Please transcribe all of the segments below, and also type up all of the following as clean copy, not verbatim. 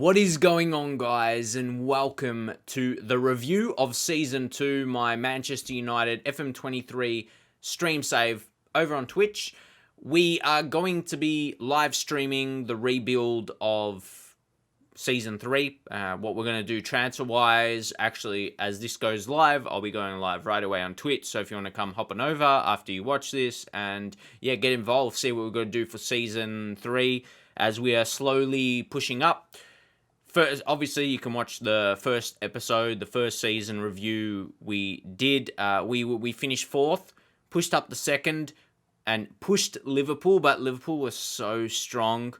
What is going on, guys, and welcome to the review of Season 2, my Manchester United FM23 stream save over on Twitch. We are going to be live streaming the rebuild of Season 3, what we're going to do transfer-wise. Actually, as this goes live, I'll be going live right away on Twitch, so if you want to come hopping over after you watch this and, yeah, get involved, see what we're going to do for Season 3 as we are slowly pushing up. First, obviously, you can watch the first episode, the first season review we did. We finished fourth, pushed up the second, and pushed Liverpool, but Liverpool was so strong.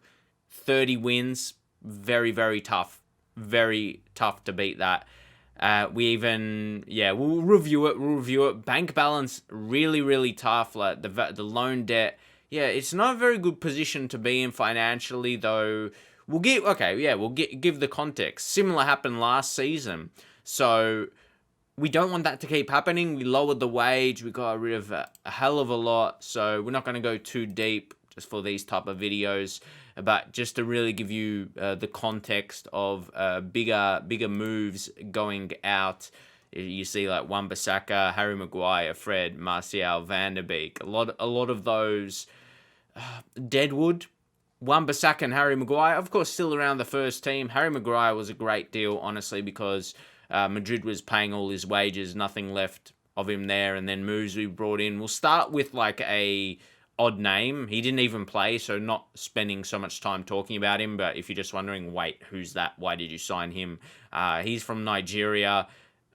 30 wins, very, very tough. Very tough to beat that. We'll review it. Bank balance, really, really tough. Like the loan debt, yeah, it's not a very good position to be in financially, though. We'll give the context. Similar happened last season. So we don't want that to keep happening. We lowered the wage. We got rid of a hell of a lot. So we're not going to go too deep just for these type of videos. But just to really give you the context of bigger moves going out. You see like Wan-Bissaka, Harry Maguire, Fred, Martial, Van der Beek. A lot of those deadwood. Wan-Bissaka and Harry Maguire, of course, still around the first team. Harry Maguire was a great deal, honestly, because Madrid was paying all his wages, nothing left of him there, and then moves we brought in. We'll start with like a odd name. He didn't even play, so not spending so much time talking about him, but if you're just wondering, wait, who's that? Why did you sign him? He's from Nigeria.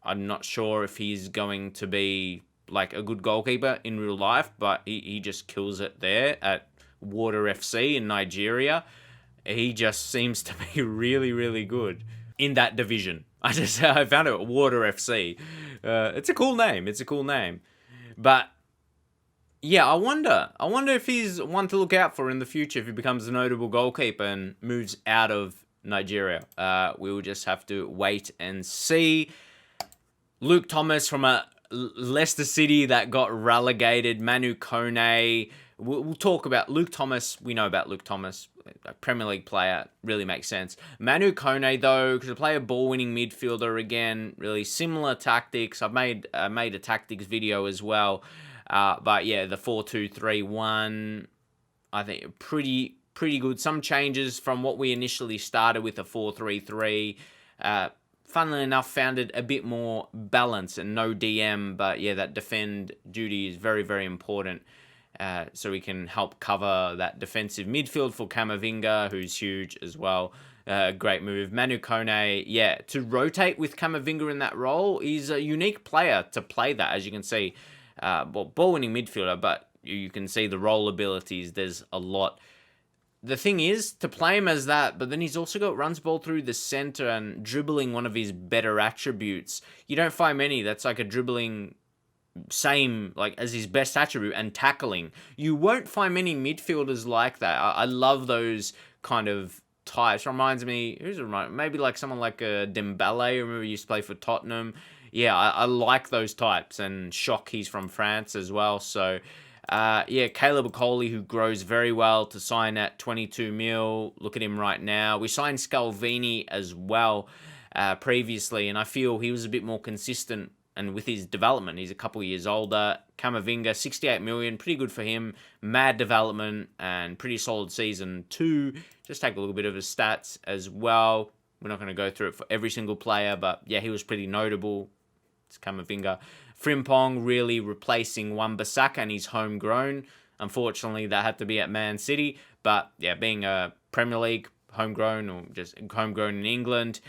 I'm not sure if he's going to be like a good goalkeeper in real life, but he just kills it there at Water FC in Nigeria. He just seems to be really, really good in that division. I found it at Water FC. It's a cool name. But yeah, I wonder if he's one to look out for in the future if he becomes a notable goalkeeper and moves out of Nigeria. We will just have to wait and see. Luke Thomas from a Leicester City that got relegated. Manu Kone. We'll talk about Luke Thomas. We know about Luke Thomas, a Premier League player. Really makes sense. Manu Kone, though, to play a ball-winning midfielder again, really similar tactics. I've made a tactics video as well. But yeah, the 4-2-3-1, I think pretty good. Some changes from what we initially started with, a 4-3-3. Funnily enough, found it a bit more balance and no DM. But yeah, that defend duty is very, very important. So we can help cover that defensive midfield for Camavinga, who's huge as well. Great move. Manu Kone, yeah, to rotate with Camavinga in that role, he's a unique player to play that, as you can see. Ball-winning midfielder, but you can see the role abilities. There's a lot. The thing is, to play him as that, but then he's also got runs ball through the center and dribbling, one of his better attributes. You don't find many. That's like a dribbling same like as his best attribute, and tackling. You won't find many midfielders like that. I love those kind of types. Reminds me, maybe like someone like Dembele. Remember he used to play for Tottenham. Yeah, I like those types. And Shock, he's from France as well. So yeah, Caleb Okoli, who grows very well, to sign at 22 mil. Look at him right now. We signed Scalvini as well previously, and I feel he was a bit more consistent. And with his development, he's a couple of years older. Camavinga, 68 million, pretty good for him. Mad development and pretty solid season 2. Just take a little bit of his stats as well. We're not going to go through it for every single player, but yeah, he was pretty notable. It's Camavinga. Frimpong really replacing Wan-Bissaka, and he's homegrown. Unfortunately, that had to be at Man City. But yeah, being a Premier League homegrown, or just homegrown in England,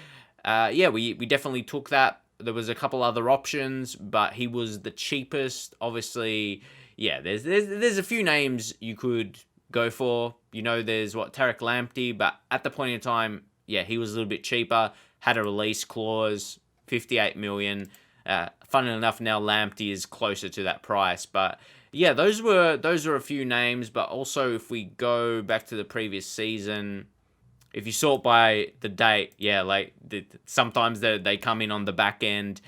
yeah, we definitely took that. There was a couple other options, but he was the cheapest. Obviously, yeah, there's a few names you could go for. You know, there's Tarek Lamptey, but at the point in time, yeah, he was a little bit cheaper. Had a release clause, 58 million. Funnily enough, now Lamptey is closer to that price. But yeah, those were a few names. But also, if we go back to the previous season, if you sort by the date, yeah, like sometimes they come in on the back end.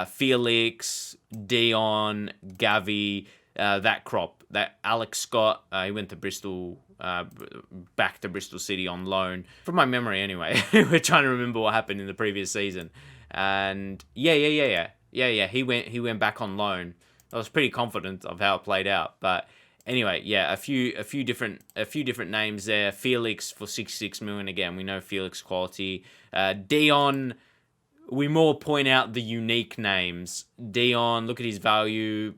Felix, Dion, Gavi, that crop. That Alex Scott, he went to Bristol back to Bristol City on loan. From my memory, anyway. We're trying to remember what happened in the previous season. And yeah. He went back on loan. I was pretty confident of how it played out, but anyway, yeah, a few different names there. Felix for 66 million again. We know Felix quality. Dion. We more point out the unique names. Dion, look at his value.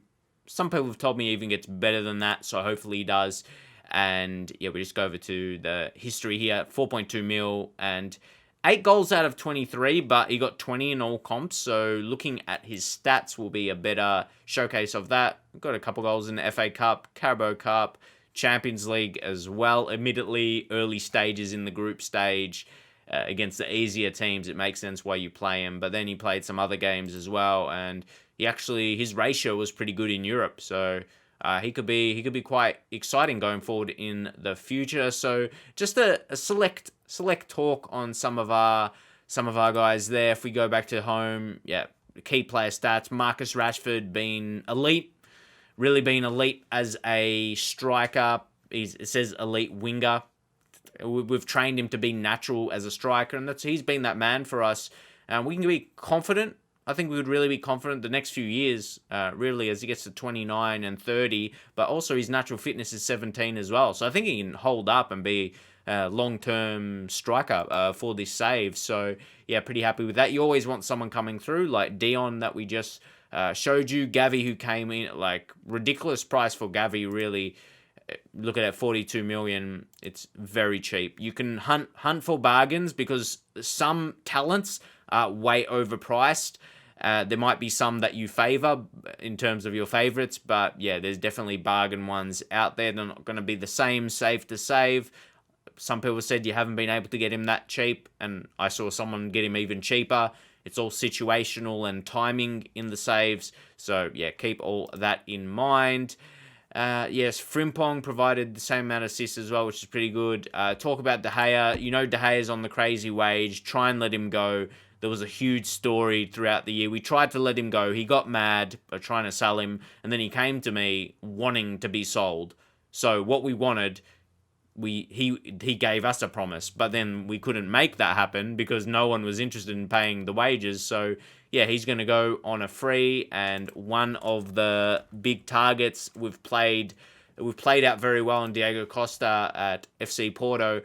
Some people have told me he even gets better than that, so hopefully he does. And yeah, we just go over to the history here. 4.2 mil and 8 goals out of 23, but he got 20 in all comps. So looking at his stats will be a better showcase of that. Got a couple goals in the FA Cup, Carabao Cup, Champions League as well. Admittedly, early stages in the group stage. Against the easier teams, it makes sense why you play him. But then he played some other games as well, and his ratio was pretty good in Europe. So he could be quite exciting going forward in the future. So just a select talk on some of our guys there. If we go back to home, yeah, key player stats. Marcus Rashford being elite, really being elite as a striker. It says elite winger. We've trained him to be natural as a striker, and he's been that man for us. We can be confident. I think we would really be confident the next few years, really, as he gets to 29 and 30, but also his natural fitness is 17 as well. So I think he can hold up and be a long-term striker for this save. So, yeah, pretty happy with that. You always want someone coming through, like Dion that we just showed you. Gavi, who came in, like, ridiculous price for Gavi, really. Look at that, 42 million. It's very cheap. You can hunt for bargains because some talents are way overpriced. There might be some that you favor in terms of your favorites, but yeah, there's definitely bargain ones out there. They're not going to be the same save to save. Some people said you haven't been able to get him that cheap, and I saw someone get him even cheaper. It's all situational and timing in the saves. So yeah, keep all that in mind. Yes, Frimpong provided the same amount of assists as well, which is pretty good. Talk about De Gea. You know De Gea's on the crazy wage. Try and let him go. There was a huge story throughout the year. We tried to let him go. He got mad by trying to sell him, and then he came to me wanting to be sold. So what we wanted, he gave us a promise, but then we couldn't make that happen because no one was interested in paying the wages. So yeah, he's going to go on a free, and one of the big targets we've played out very well in Diego Costa at FC Porto.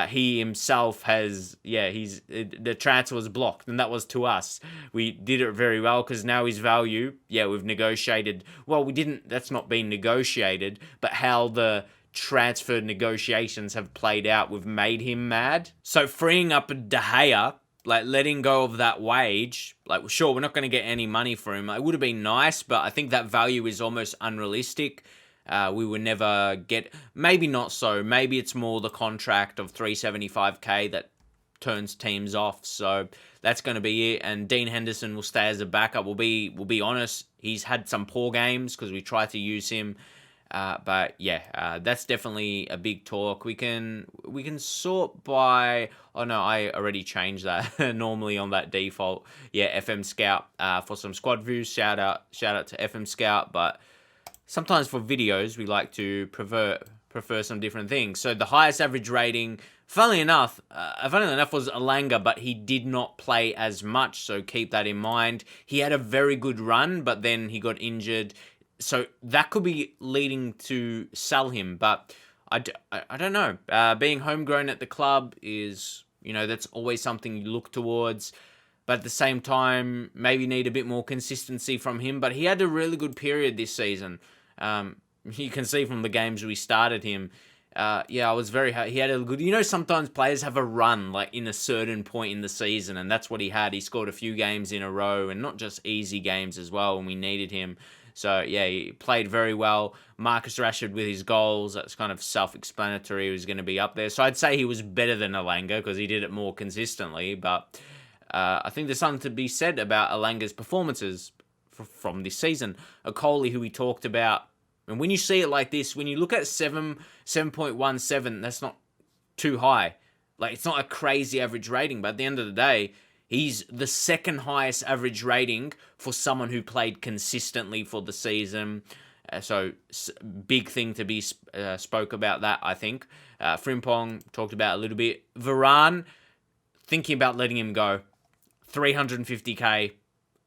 He himself has, the transfer was blocked, and that was to us. We did it very well because now his value, we've negotiated. Well, we didn't, that's not been negotiated, but how the transfer negotiations have played out, we've made him mad. So freeing up De Gea, like letting go of that wage, like sure, we're not going to get any money for him. It would have been nice, but I think that value is almost unrealistic. We would never get, maybe not so. Maybe it's more the contract of 375k that turns teams off. So that's going to be it. And Dean Henderson will stay as a backup. We'll be honest. He's had some poor games because we tried to use him. But yeah, that's definitely a big talk. We can sort by. Oh no, I already changed that. Normally on that default, FM Scout for some squad views. Shout out to FM Scout. But sometimes for videos, we like to prefer some different things. So the highest average rating, funnily enough, was Alanga, but he did not play as much. So keep that in mind. He had a very good run, but then he got injured. So that could be leading to sell him, but I don't know. Being homegrown at the club is, that's always something you look towards. But at the same time, maybe need a bit more consistency from him. But he had a really good period this season. You can see from the games we started him. I was very happy. He had a good. Sometimes players have a run like in a certain point in the season, and that's what he had. He scored a few games in a row, and not just easy games as well when we needed him. So, he played very well. Marcus Rashford with his goals, that's kind of self-explanatory. He was going to be up there. So, I'd say he was better than Alanga because he did it more consistently. But I think there's something to be said about Alanga's performances from this season. Okoli, who we talked about. And when you see it like this, when you look at 7.17, that's not too high. Like, it's not a crazy average rating. But at the end of the day, he's the second highest average rating for someone who played consistently for the season. Big thing to be spoke about that, I think. Frimpong talked about a little bit. Varane, thinking about letting him go. 350k,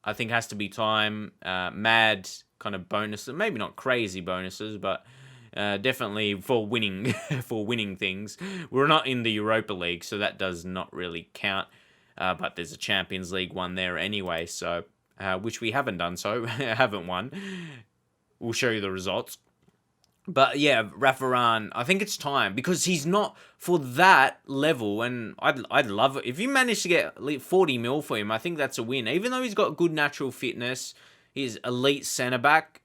I think has to be time. Mad kind of bonuses, maybe not crazy bonuses, but definitely for winning for winning things. We're not in the Europa League, so that does not really count. But there's a Champions League one there anyway, so which we haven't done, so haven't won. We'll show you the results. But yeah, Rafa Varane, I think it's time, because he's not for that level, and I'd love it if you manage to get 40 mil for him. I think that's a win. Even though he's got good natural fitness, he's elite centre back.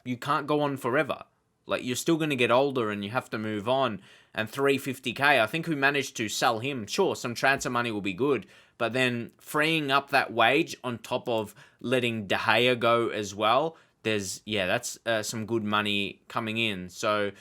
You can't go on forever. Like, you're still going to get older and you have to move on. And 350k, I think we managed to sell him. Sure, some transfer money will be good, but then freeing up that wage on top of letting De Gea go as well, that's some good money coming in. So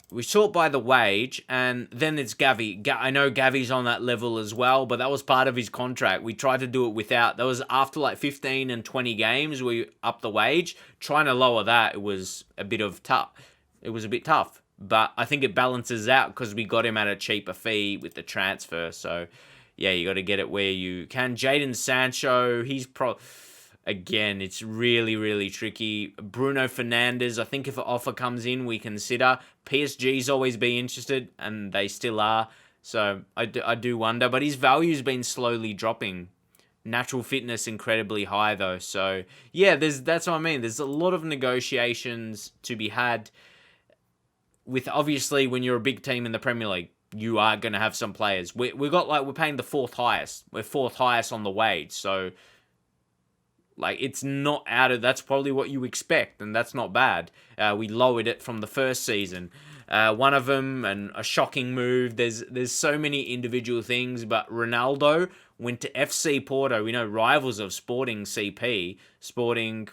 we sort by the wage, and then it's Gavi. I know Gavi's on that level as well, but that was part of his contract. We tried to do it without. That was after like 15 and 20 games, we upped the wage. Trying to lower that, it was a bit tough. But I think it balances out because we got him at a cheaper fee with the transfer. So, yeah, you got to get it where you can. Jadon Sancho, again, it's really, really tricky. Bruno Fernandes, I think if an offer comes in, we consider. PSG's always been interested, and they still are. So I do wonder. But his value's been slowly dropping. Natural fitness incredibly high, though. So, yeah, that's what I mean. There's a lot of negotiations to be had. With, obviously, when you're a big team in the Premier League, you are going to have some players. We're paying the fourth highest. We're fourth highest on the wage. So, like, it's not that's probably what you expect, and that's not bad. We lowered it from the first season. One of them, and a shocking move. There's so many individual things, but Ronaldo went to FC Porto. We know, rivals of Sporting CP, Sporting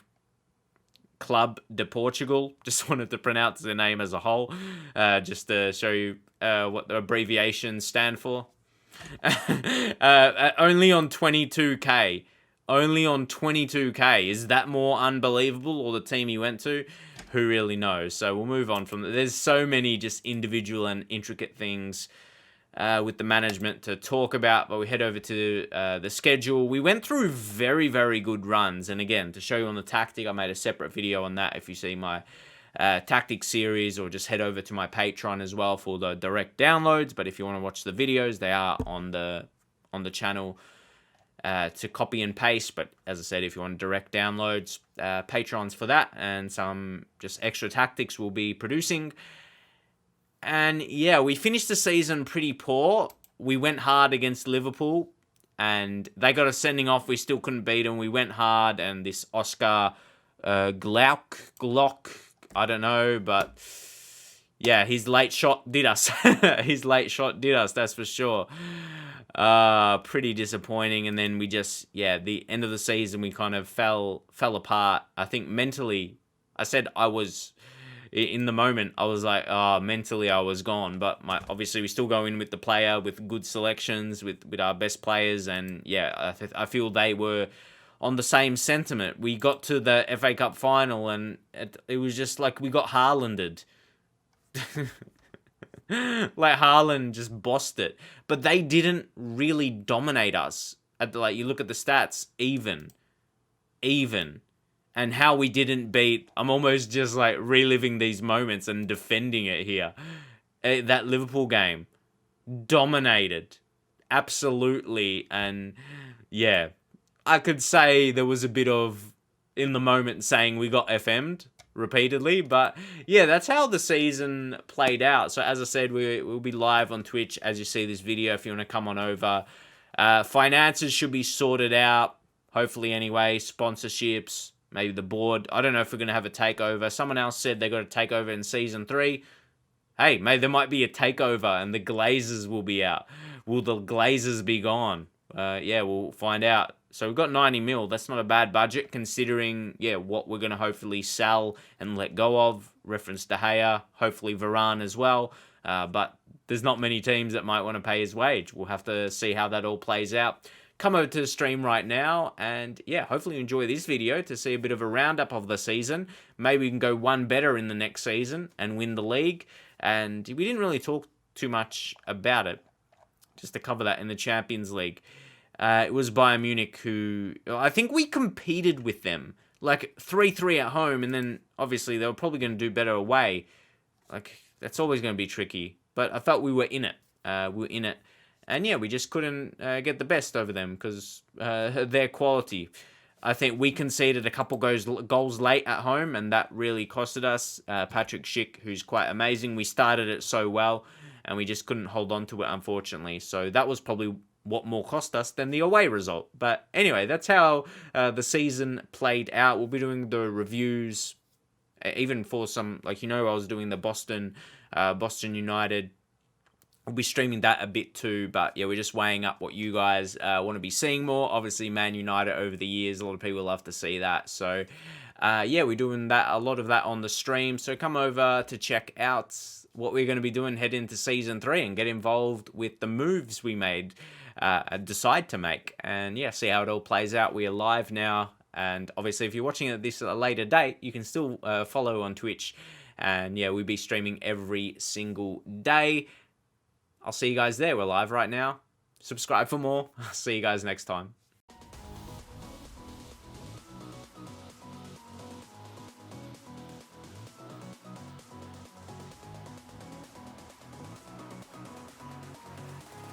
Club de Portugal. Just wanted to pronounce their name as a whole, just to show you what the abbreviations stand for. Only on 22k. Only on 22k. Is that more unbelievable, or the team he went to? Who really knows? So we'll move on from that. There's so many just individual and intricate things with the management to talk about, but we head over to the schedule. We went through very, very good runs, and again, to show you on the tactic, I made a separate video on that if you see my tactic series, or just head over to my Patreon as well for the direct downloads. But if you want to watch the videos, they are on the channel to copy and paste. But as I said, if you want direct downloads, Patreon's for that, and some just extra tactics we'll be producing. And yeah, we finished the season pretty poor. We went hard against Liverpool, and they got us sending off. We still couldn't beat them. We went hard, and this Oscar Glock, I don't know, but yeah, his late shot did us. That's for sure. Pretty disappointing. And then we just, the end of the season, we kind of fell apart. I think mentally, I said in the moment, I was like, mentally I was gone. But obviously we still go in with the player, with good selections, with our best players. And yeah, I feel they were on the same sentiment. We got to the FA Cup final, and it was just like we got Haalanded. Like, Haaland just bossed it. But they didn't really dominate us. You look at the stats, even. And how we didn't beat, I'm almost just like reliving these moments and defending it here. That Liverpool game, dominated. Absolutely. And yeah, I could say there was a bit of, in the moment, saying we got FM'd repeatedly. But yeah, that's how the season played out. So as I said, we'll be live on Twitch as you see this video if you want to come on over. Finances should be sorted out, hopefully anyway. Sponsorships. Maybe the board. I don't know if we're going to have a takeover. Someone else said they got a takeover in Season 3. Hey, maybe there might be a takeover and the Glazers will be out. Will the Glazers be gone? Yeah, we'll find out. So we've got 90 mil. That's not a bad budget considering, what we're going to hopefully sell and let go of. Reference De Gea, hopefully Varane as well. But there's not many teams that might want to pay his wage. We'll have to see how that all plays out. come over to the stream right now, and yeah, hopefully you enjoy this video to see a bit of a roundup of the season. Maybe we can go one better in the next season and win the league. And we didn't really talk too much about it, just to cover that in the Champions League. It was Bayern Munich who, I think we competed with them, like 3-3 at home, and then obviously they were probably going to do better away. Like, that's always going to be tricky. But I felt we were in it. And yeah, we just couldn't get the best over them because their quality. I think we conceded a couple goals late at home, and that really costed us. Patrick Schick, who's quite amazing. We started it so well, and we just couldn't hold on to it, unfortunately. So that was probably what more cost us than the away result. But anyway, that's how the season played out. We'll be doing the reviews, even for some, like, I was doing the Boston United. We'll be streaming that a bit too, but yeah, we're just weighing up what you guys want to be seeing more. Obviously, Man United over the years, a lot of people love to see that. So yeah, we're doing a lot of that on the stream. So come over to check out what we're going to be doing head into Season 3 and get involved with the moves we decide to make. And yeah, see how it all plays out. We are live now. And obviously, if you're watching it this at a later date, you can still follow on Twitch. And yeah, we'll be streaming every single day. I'll see you guys there. We're live right now. Subscribe for more. I'll see you guys next time.